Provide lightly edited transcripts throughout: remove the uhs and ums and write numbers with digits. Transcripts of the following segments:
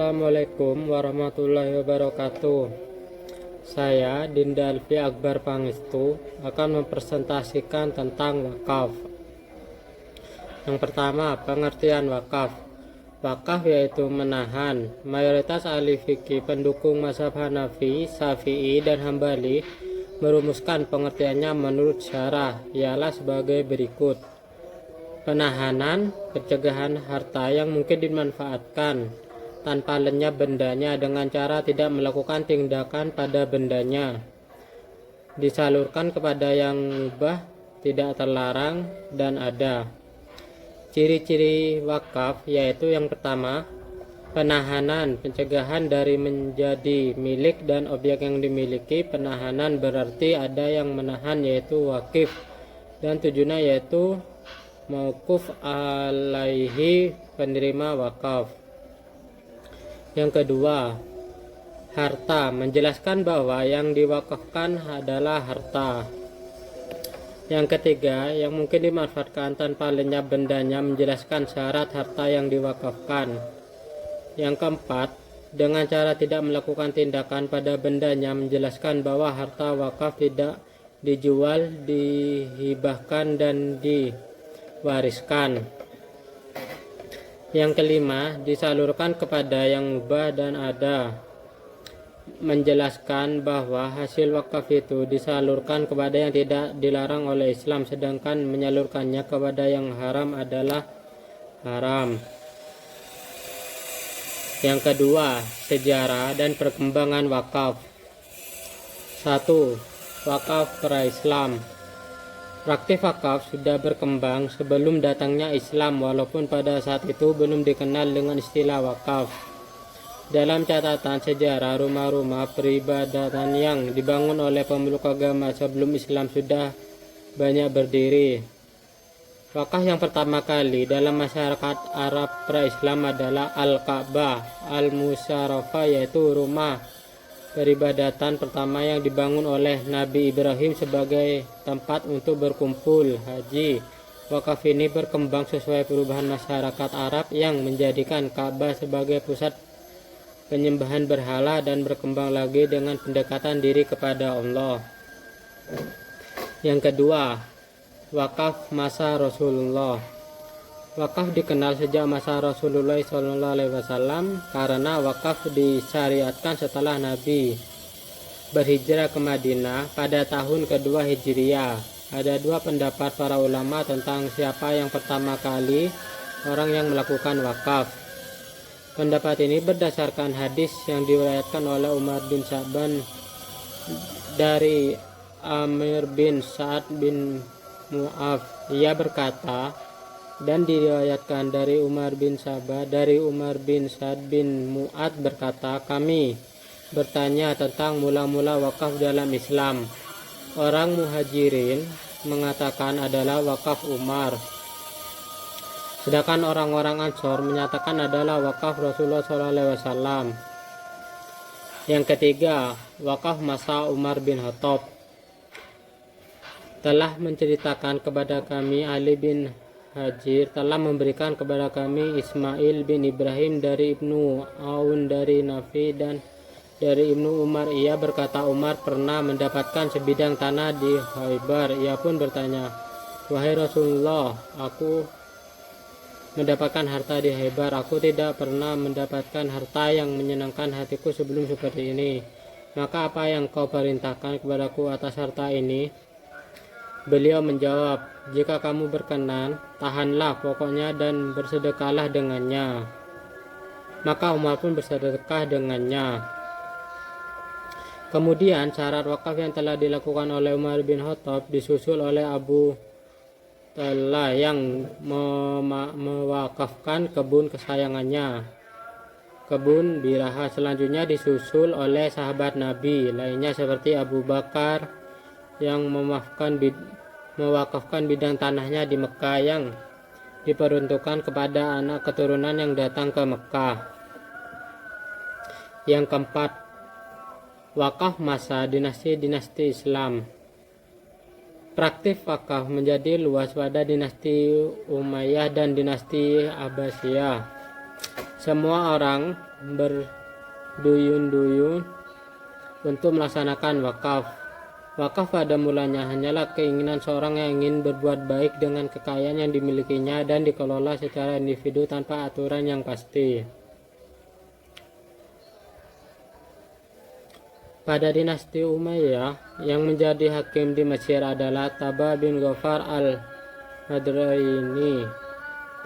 Assalamualaikum warahmatullahi wabarakatuh. Saya Dinda Alfi Akbar Pangestu akan mempresentasikan tentang wakaf. Yang pertama, pengertian wakaf. Wakaf yaitu menahan. Mayoritas ahli fikih pendukung mazhab Hanafi, Syafi'i, dan Hambali merumuskan pengertiannya menurut syarah ialah sebagai berikut. Penahanan, pencegahan harta yang mungkin dimanfaatkan tanpa lenyap bendanya dengan cara tidak melakukan tindakan pada bendanya, disalurkan kepada yang mubah, tidak terlarang, dan ada. Ciri-ciri wakaf yaitu yang pertama, penahanan, pencegahan dari menjadi milik dan objek yang dimiliki. Penahanan berarti ada yang menahan yaitu wakif, dan tujuannya yaitu mauquf alaihi penerima wakaf. Yang kedua, harta, menjelaskan bahwa yang diwakafkan adalah harta. Yang ketiga, yang mungkin dimanfaatkan tanpa lenyap bendanya, menjelaskan syarat harta yang diwakafkan. Yang keempat, dengan cara tidak melakukan tindakan pada bendanya, menjelaskan bahwa harta wakaf tidak dijual, dihibahkan, dan diwariskan. Yang kelima, disalurkan kepada yang mubah dan ada, menjelaskan bahwa hasil wakaf itu disalurkan kepada yang tidak dilarang oleh Islam, sedangkan menyalurkannya kepada yang haram adalah haram. Yang kedua, sejarah dan perkembangan wakaf. 1. Wakaf pra-Islam. Praktik wakaf sudah berkembang sebelum datangnya Islam, walaupun pada saat itu belum dikenal dengan istilah wakaf. Dalam catatan sejarah, rumah-rumah peribadatan yang dibangun oleh pemeluk agama sebelum Islam sudah banyak berdiri. Wakaf yang pertama kali dalam masyarakat Arab pra-Islam adalah Al-Ka'bah Al-Musyarrafah, yaitu rumah peribadatan pertama yang dibangun oleh Nabi Ibrahim sebagai tempat untuk berkumpul haji. Wakaf ini berkembang sesuai perubahan masyarakat Arab yang menjadikan Ka'bah sebagai pusat penyembahan berhala dan berkembang lagi dengan pendekatan diri kepada Allah. Yang kedua, wakaf masa Rasulullah. Wakaf dikenal sejak masa Rasulullah SAW karena wakaf disyariatkan setelah Nabi berhijrah ke Madinah pada tahun kedua Hijriah. Ada dua pendapat para ulama tentang siapa yang pertama kali orang yang melakukan wakaf. Pendapat ini berdasarkan hadis yang diriwayatkan oleh Umar bin Sa'ban dari Amir bin Sa'ad bin Mu'af. Ia berkata, dan diriwayatkan dari Umar bin Sa'ad bin Mu'ad berkata, kami bertanya tentang mula-mula wakaf dalam Islam. Orang Muhajirin mengatakan adalah wakaf Umar, sedangkan orang-orang Ansor menyatakan adalah wakaf Rasulullah SAW. Yang ketiga, wakaf masa Umar bin Khattab. Telah menceritakan kepada kami Ali bin Hajir telah memberikan kepada kami Ismail bin Ibrahim dari Ibnu Aun dari Nafi dan dari Ibnu Umar. Ia berkata, Umar pernah mendapatkan sebidang tanah di Khaybar. Ia pun bertanya, wahai Rasulullah, aku mendapatkan harta di Khaybar. Aku tidak pernah mendapatkan harta yang menyenangkan hatiku sebelum seperti ini. Maka apa yang kau perintahkan kepadaku atas harta ini? Beliau menjawab, jika kamu berkenan, tahanlah pokoknya dan bersedekahlah dengannya. Maka Umar pun bersedekah dengannya. Kemudian syarat wakaf yang telah dilakukan oleh Umar bin Khattab disusul oleh Abu Talha yang mewakafkan kebun kesayangannya, kebun Biraha. Selanjutnya disusul oleh sahabat Nabi lainnya seperti Abu Bakar yang mewakafkan bidang tanahnya di Mekah yang diperuntukkan kepada anak keturunan yang datang ke Mekah. Yang keempat, wakaf masa dinasti-dinasti Islam. Praktik wakaf menjadi luas pada dinasti Umayyah dan dinasti Abbasiyah. Semua orang berduyun-duyun untuk melaksanakan wakaf. Wakaf pada mulanya hanyalah keinginan seorang yang ingin berbuat baik dengan kekayaan yang dimilikinya dan dikelola secara individu tanpa aturan yang pasti. Pada dinasti Umayyah, yang menjadi hakim di Mesir adalah Taba bin Ghaffar al-Madraini.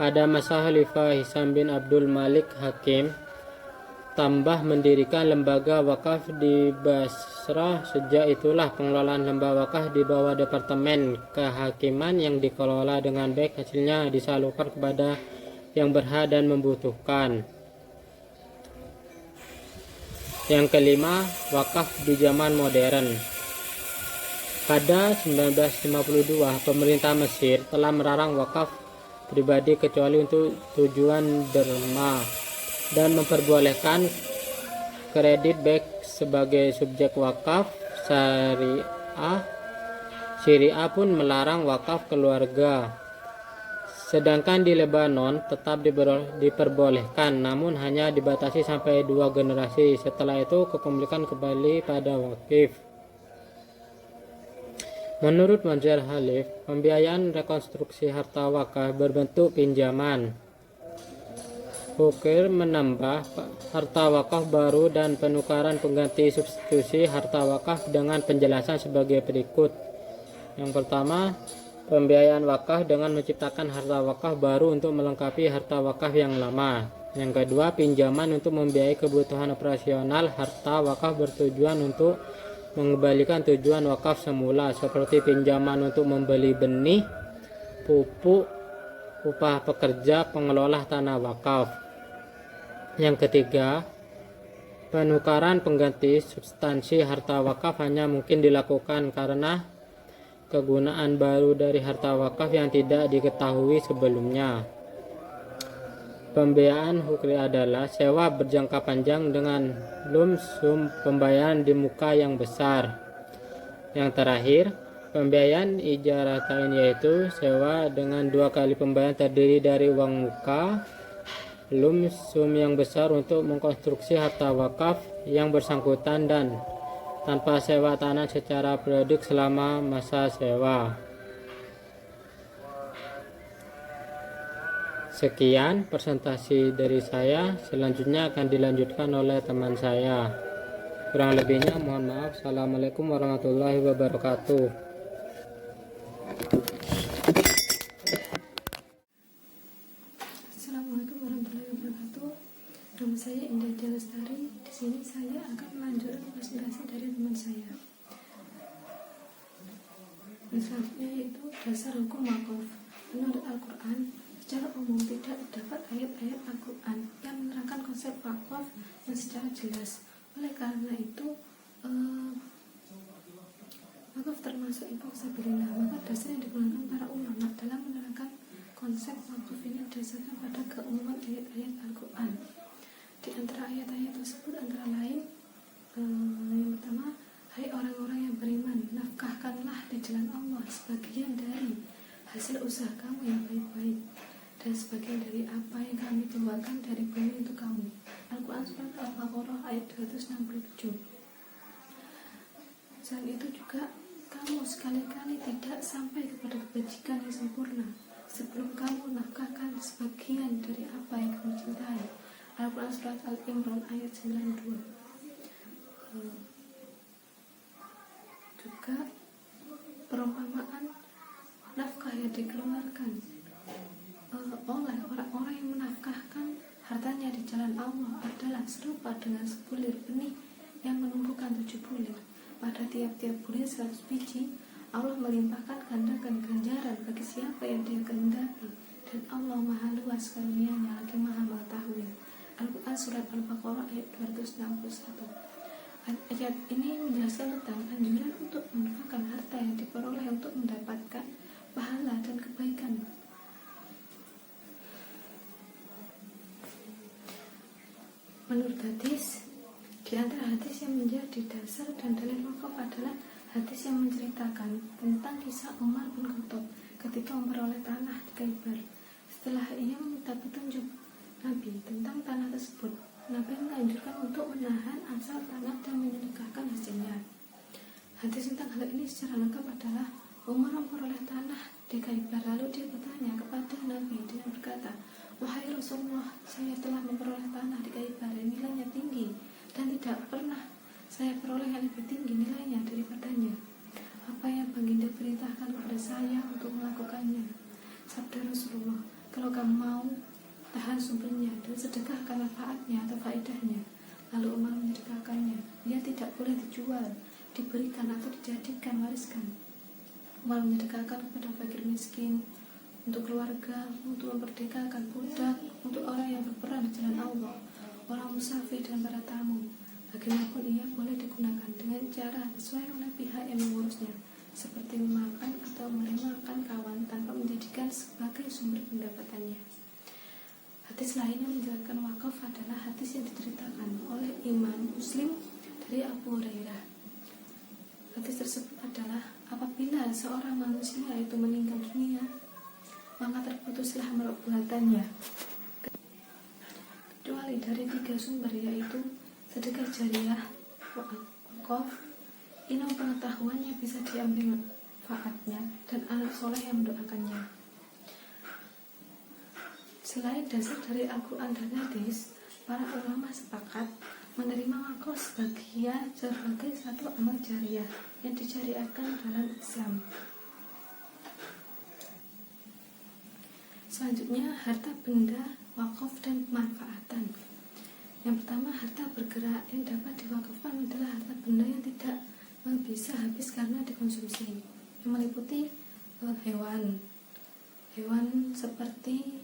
Pada masa Khalifah Hisam bin Abdul Malik Hakim, tambah mendirikan lembaga wakaf di Basrah. Sejak itulah pengelolaan lembaga wakaf di bawah Departemen Kehakiman yang dikelola dengan baik, hasilnya disalurkan kepada yang berhak dan membutuhkan. Yang kelima, wakaf di zaman modern. Pada 1952, pemerintah Mesir telah melarang wakaf pribadi kecuali untuk tujuan derma dan memperbolehkan kredit baik sebagai subjek wakaf. Syariah pun melarang wakaf keluarga. Sedangkan di Lebanon tetap diperbolehkan, namun hanya dibatasi sampai 2 generasi. Setelah itu kepemilikan kembali pada wakif. Menurut Manzar Khalif, pembiayaan rekonstruksi harta wakaf berbentuk pinjaman. Hukir menambah harta wakaf baru dan penukaran pengganti substitusi harta wakaf dengan penjelasan sebagai berikut. Yang pertama, pembiayaan wakaf dengan menciptakan harta wakaf baru untuk melengkapi harta wakaf yang lama. Yang kedua, pinjaman untuk membiayai kebutuhan operasional harta wakaf bertujuan untuk mengembalikan tujuan wakaf semula, seperti pinjaman untuk membeli benih, pupuk, upah pekerja, pengelola tanah wakaf. Yang ketiga, penukaran pengganti substansi harta wakaf hanya mungkin dilakukan karena kegunaan baru dari harta wakaf yang tidak diketahui sebelumnya. Pembiayaan hukri adalah sewa berjangka panjang dengan lump sum pembayaran di muka yang besar. Yang terakhir, pembiayaan ijaratain, yaitu sewa dengan 2 kali pembayaran terdiri dari uang muka, lump sum yang besar untuk mengkonstruksi harta wakaf yang bersangkutan dan tanpa sewa tanah secara periodik selama masa sewa. Sekian presentasi dari saya, selanjutnya akan dilanjutkan oleh teman saya. Kurang lebihnya mohon maaf. Assalamualaikum warahmatullahi wabarakatuh. Assalamualaikum warahmatullahi wabarakatuh. Nama saya Indah Lestari. Di sini saya akan melanjutkan presentasi dari teman saya. Selanjutnya yaitu dasar hukum wakaf. Menurut Al-Quran, secara umum tidak terdapat ayat-ayat Al-Quran yang menerangkan konsep wakaf yang secara jelas. Oleh karena itu, wakaf termasuk infak sabilillah. Maka dasar yang digunakan para ulama dalam menerangkan konsep wakaf ini berdasarkan pada keumuman ayat-ayat Al-Quran. Di antara ayat-ayat tersebut antara lain, yang pertama, hai orang-orang yang beriman, nafkahkanlah di jalan Allah sebagian dari hasil usaha kamu yang baik-baik dan sebagian dari apa yang kami keluarkan dari bumi untuk kamu. Al-Quran surat Al-Baqarah ayat 267. Selain itu juga, kamu sekali-kali tidak sampai kepada kebajikan yang sempurna sebelum kamu nafkahkan sebagian dari apa yang kamu cintai. Al-Quran surat Al-Imran ayat 92. Juga perumpamaan nafkah yang dikeluarkan oleh orang-orang yang menafkahkan hartanya di jalan Allah adalah serupa dengan sebulir benih yang menumbuhkan 7 bulir. Pada tiap-tiap bulir 100 biji, Allah melimpahkan gandakan ganjaran bagi siapa yang Dia kehendaki, dan Allah Maha luas karunia-Nya lagi Maha mengetahui. Al-Quran surat Al-Baqarah ayat 261. Ayat ini menjelaskan tentang anjuran untuk menafkahkan harta yang diperoleh untuk mendapatkan pahala dan kebaikan. Menurut hadis, di antara hadis yang menjadi dasar dan dalil wakaf adalah hadis yang menceritakan tentang kisah Umar bin Khattab ketika memperoleh tanah di Khaibar. Setelah ia meminta petunjuk Nabi tentang tanah tersebut, Nabi menganjurkan untuk menahan asal tanah dan menyedekahkan hasilnya. Hadis tentang hal ini secara lengkap adalah Umar memperoleh tanah di Khaybar, lalu dia bertanya kepada Nabi dengan berkata, "Wahai Rasulullah, saya telah memperoleh tanah di Khaybar yang nilainya tinggi dan tidak pernah saya peroleh yang lebih tinggi nilainya daripadanya. Apa yang Baginda perintahkan kepada saya untuk melakukannya?" Sabda Rasulullah, "Kalau kamu mau, tahan sumbernya dan sedekahkan manfaatnya atau faedahnya." Lalu Umar menyedekahkannya. Ia tidak boleh dijual, diberikan atau dijadikan wariskan. Umar menyedekahkan kepada fakir miskin, untuk keluarga, untuk memerdekakan budak, untuk orang yang berperang di jalan Allah, orang musafir dan para tamu. Bagaimanapun ia boleh digunakan dengan cara sesuai oleh pihak yang mengurusnya, seperti memakan atau meremakan kawan tanpa menjadikan sebagai sumber pendapatannya. Hadis lain yang menjelaskan wakaf adalah hadis yang diceritakan oleh Imam Muslim dari Abu Hurairah. Hadis tersebut adalah apabila seorang manusia itu meninggal dunia, maka terputuslah perbuatannya kecuali dari 3 sumber, yaitu sedekah jariah, wakaf, ilmu pengetahuannya bisa diambil manfaatnya, dan anak soleh yang mendoakannya. Selain dasar dari Al-Quran dan hadis, para ulama sepakat menerima wakaf sebagai satu amal jariah yang disyariatkan dalam Islam. Selanjutnya, harta benda, wakaf dan pemanfaatan. Yang pertama, harta bergerak yang dapat diwakafkan adalah harta benda yang tidak bisa habis karena dikonsumsi, yang meliputi hewan seperti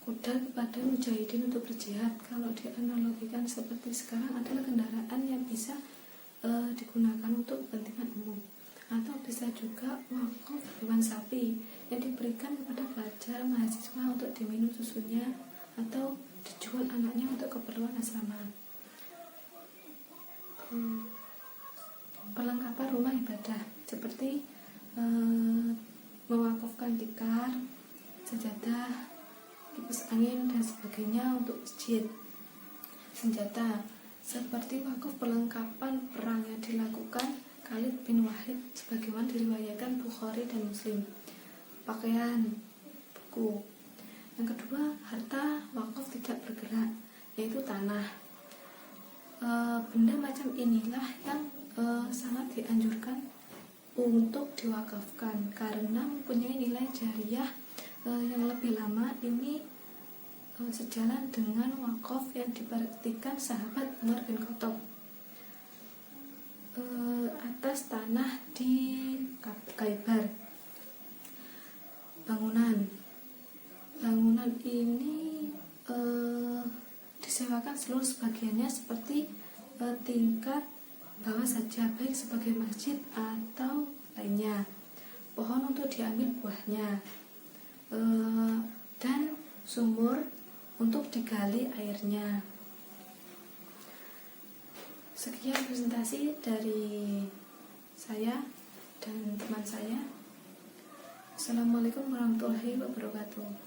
kuda kepada mujahidin untuk berjihad. Kalau dianalogikan seperti sekarang adalah kendaraan yang bisa digunakan untuk kepentingan umum. Atau bisa juga wakaf hewan sapi yang diberikan kepada pelajar mahasiswa untuk diminum susunya atau dijual anaknya untuk keperluan asrama. Perlengkapan rumah ibadah seperti mewakafkan tikar, sajadah, kipas angin dan sebagainya untuk masjid. Senjata seperti wakaf perlengkapan perang yang dilakukan Khalid bin Wahid sebagaimana diriwayatkan Bukhari dan Muslim. Pakaian, buku. Yang kedua, harta wakaf tidak bergerak, yaitu tanah. Benda macam inilah yang sangat dianjurkan untuk diwakafkan karena mempunyai nilai jariah yang lebih lama. Ini sejalan dengan wakaf yang dipraktikkan sahabat Umar bin Khattab atas tanah di Khaybar. Bangunan ini disewakan seluruh sebagiannya seperti tingkat bawah saja, baik sebagai masjid atau lainnya. Pohon untuk diambil buahnya, dan sumur untuk digali airnya. Sekian presentasi dari saya dan teman saya. Assalamualaikum warahmatullahi wabarakatuh.